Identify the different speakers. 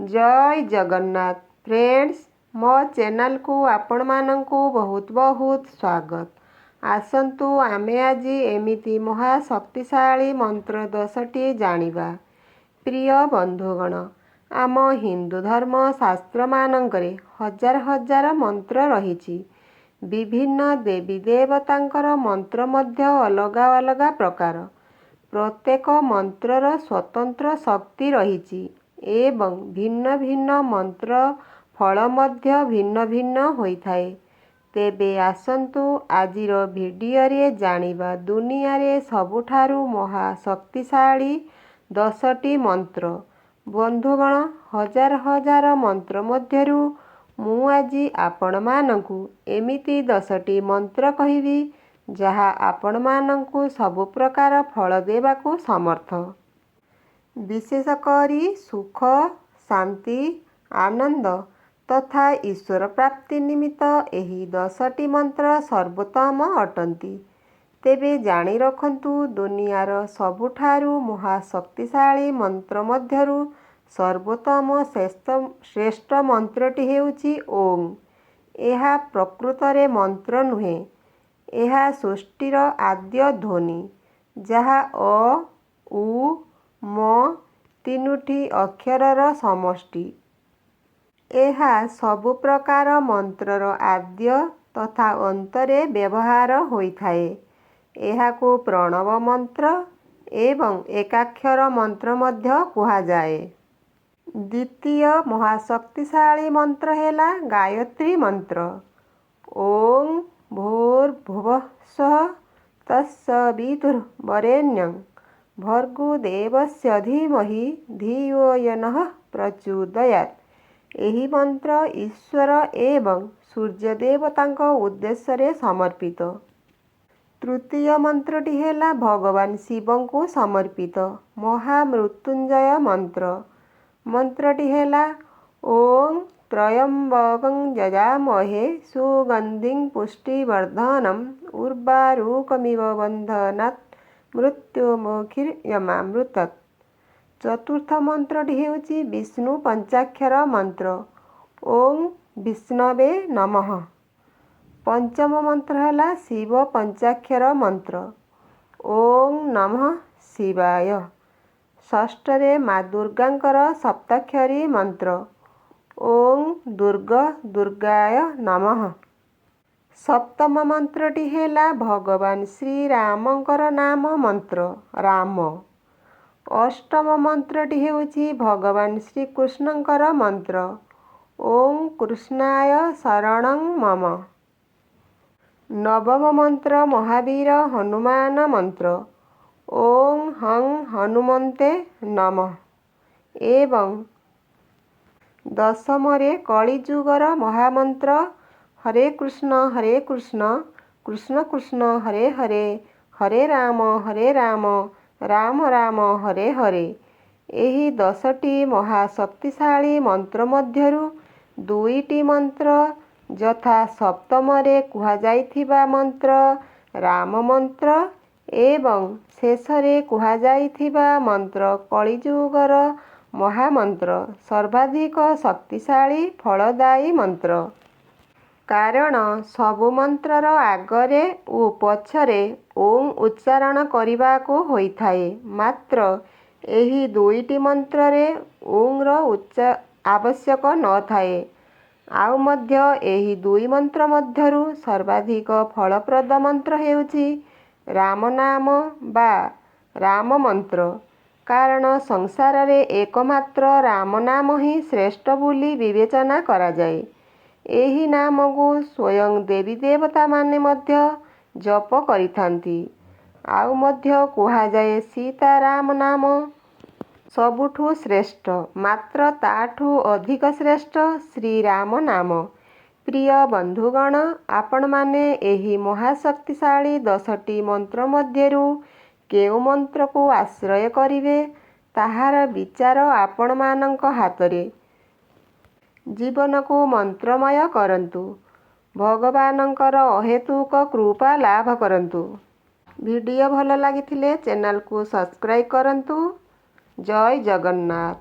Speaker 1: जय जगन्नाथ फ्रेंड्स, मो चैनल को आपण मानंकु बहुत बहुत स्वागत। आसंतु आमे आजी एमिति महाशक्तिशाली मंत्र 10टी जानिबा। प्रिय बंधुगण, आम हिंदू धर्म शास्त्र मानंकरे हजार हजार मंत्र रहिछि। विभिन्न देवी देवतांकर मंत्र मध्य अलगा अलगा प्रकार। प्रत्येक मंत्रर स्वतंत्र शक्ति रहिछि एवं भिन्न भिन्न मंत्र फल मध्य भिन्न भिन्न होइथाए। तेबे आसंतु आजिर भिडियो रे जानिबा दुनिया रे सबुठारु महाशक्तिशाली 10टी मंत्र। बंधुगण, हजार हजार मंत्र मध्यरु मु आजी आपण मानंकु एमिति 10टी मंत्र कहिबी जहा आपण मानंकु सबु प्रकार फल देबाकु समर्थ। विशेष करी सुख, शांति, आनंद तथा ईश्वर प्राप्ति निमित्त एही 10टी मंत्र सर्वोत्तम अटंती। तेबे जानी रखंतु दुनियार सबुठारु महाशक्तिशाली मंत्र मध्यरु सर्वोत्तम श्रेष्ठ मंत्रटी हेउछि ओं। एहा प्रकृतरे मंत्र नुहे, एहा सृष्टिर आद्य ध्वनि जहा अ, उ, म तीनुटी अक्षरर समष्टि। एहा सबु प्रकार मंत्रर आद्य तथा अंतरे व्यवहार होइथाए। एहाकु प्रणव मंत्र एवं एकाक्षर मंत्र मध्य कुहाजाए। द्वितीय महाशक्तिशाली मंत्र हेला गायत्री मंत्र। ओं भूर्भुवः स्वः तत्सवितुर्वरेण्यं भर्गो देवस्य धीमहि धियो यो नः प्रचोदयात्। एही मंत्र ईश्वर एवं सूर्य देवतांक उद्देश्य समर्पित। तृतीय मंत्रटी हेला भगवान शिवंकु समर्पित महामृत्युंजय मंत्र। मंत्रटी हेला ओं त्र्यंबकं यजामहे सुगंधिं पुष्टिवर्धनम् उर्वारुकमिव बन्धनात् मृत्युमुखीर्यमामृतत्। चतुर्थ मंत्रटी हेउछि विष्णु पंचाक्षर मंत्र। ओं विष्णवे नमः। पंचम मंत्र हेला शिव पंचाक्षर मंत्र। ओं नमः शिवाय। षष्ठरे माँ दुर्गांकर सप्ताक्षरी मंत्र। ओं दुर्गाय नमः। सप्तम मंत्रटी हेला भगवान श्री रामंकर नाम मंत्र राम। अष्टम मंत्रटी हेउछि भगवान श्री कृष्णंकर मंत्र। ओं कृष्णाय शरणं मम। नवम मंत्र महावीर हनुमान मंत्र। ओं हं हनुमन्ते नमः। एवं दशमरे कलिजुगर महामंत्र हरे कृष्ण कृष्ण कृष्ण हरे हरे हरे राम राम राम हरे हरे। एही 10टी महाशक्तिशाली मंत्र मध्यरु दुईटी मंत्र यथा सप्तमरे कुहाजाइथिबा मंत्र राम मंत्र एवं शेषरे कुहाजाइथिबा मंत्र कलिजुगर महामंत्र सर्वाधिक शक्तिशाली फलदायी मंत्र। कारण सबु मंत्रर आगरे ओ पछरे ओं उच्चारण करिबाको होइथाए। मात्र एही दुईटी मंत्ररे ओं रो आवश्यक न थाए। आउ मध्य एही दुई मंत्र मध्यरु सर्वाधिक फलप्रद मंत्र हेउछि राम नाम बा राम मंत्र। कारण संसार रे एकमात्र राम नाम ही श्रेष्ठ बोली विवेचना करा जाए। एही नाम को स्वयं देवी देवता माने मध्य जप करिथांती। आउ मध्य कुहा जाए सीताराम नाम सबुठु श्रेष्ठ, मात्र ताठु अधिक श्रेष्ठ श्री राम नाम। प्रिय बंधुगण, आपण माने एही महाशक्तिशाली 10टी मंत्र मध्यरु केउ मंत्र को आश्रय करिवे ताहार विचार आपण मानंक हातरे। जीवन को मंत्रमय करंतु। भगवानंकर अहेतुक कृपा लाभ करंतु। वीडियो भल लागिथिले चैनल को सब्सक्राइब करंतु। जय जगन्नाथ।